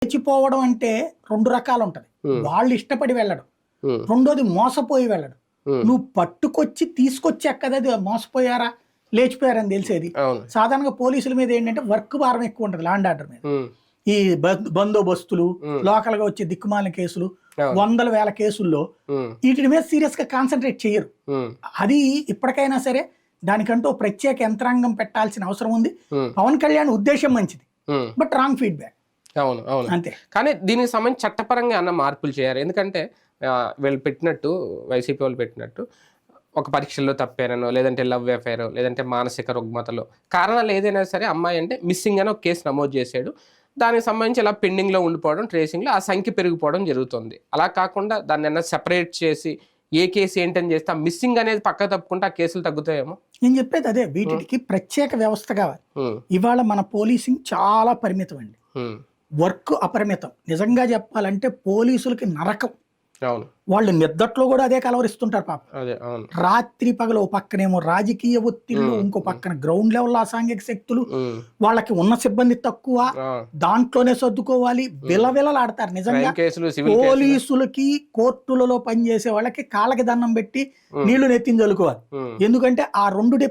లేచిపోవడం అంటే 2 రకాలు ఉంటది. వాళ్ళు ఇష్టపడి వెళ్ళడం, రెండోది మోసపోయి వెళ్ళడం. నువ్వు పట్టుకొచ్చి తీసుకొచ్చాక కదా అది మోసపోయారా లేచిపోయారని తెలిసేది. సాధారణంగా పోలీసుల మీద ఏంటంటే వర్క్ భారం ఎక్కువ ఉంటది లాండ్ ఆర్డర్ మీద. ఈ బందోబస్తులు, లోకల్ గా వచ్చే దిక్కుమాలిన కేసులు, వందల వేల కేసుల్లో వీటి మీద సీరియస్ గా కాన్సన్ట్రేట్ చేయరు. అది ఇప్పటికైనా సరే దానికంటూ ప్రత్యేక యంత్రాంగం పెట్టాల్సిన అవసరం ఉంది. పవన్ కళ్యాణ్ ఉద్దేశం మంచిది, బట్ రాంగ్ ఫీడ్బ్యాక్. అవును అవును అంతే. కానీ దీనికి సంబంధించి చట్టపరంగా అన్న మార్పులు చేయాలి. ఎందుకంటే వీళ్ళు పెట్టినట్టు, వైసీపీ వాళ్ళు పెట్టినట్టు ఒక పరీక్షల్లో తప్పారనో, లేదంటే లవ్ అఫైర్, లేదంటే మానసిక రుగ్మతలో కారణాలు ఏదైనా సరే అమ్మాయి అంటే మిస్సింగ్ అని ఒక కేసు నమోదు చేశాడు. దానికి సంబంధించి ఇలా పెండింగ్లో ఉండిపోవడం, ట్రేసింగ్లో ఆ సంఖ్య పెరిగిపోవడం జరుగుతుంది. అలా కాకుండా దాన్ని అన్న సెపరేట్ చేసి ఏ కేసు ఏంటని చేస్తే ఆ మిస్సింగ్ అనేది పక్క తప్పుకుంటే ఆ కేసులు తగ్గుతాయేమో. నేను చెప్పేది అదే, వీటికి ప్రత్యేక వ్యవస్థ కావాలి. ఇవాళ మన పోలీసింగ్ చాలా పరిమితం అండి, వర్క్ అపరిమితం. నిజంగా చెప్పాలంటే పోలీసులకి నరకం. వాళ్ళు నిద్దట్లో కూడా అదే కలవరిస్తుంటారు పాప. రాత్రి పగలు ఓ పక్కనేమో రాజకీయ ఒత్తిళ్లు, ఇంకో పక్కన గ్రౌండ్ లెవెల్ అసాంఘిక శక్తులు, వాళ్ళకి ఉన్న సిబ్బంది తక్కువ, దాంట్లోనే సర్దుకోవాలి, విలవిలలాడతారు. నిజంగా పోలీసులకి కోర్టులలో పనిచేసే వాళ్ళకి కాళ్ళకి దండం పెట్టి నీళ్లు నెత్తిని చల్లుకోవాలి. ఎందుకంటే ఆ 2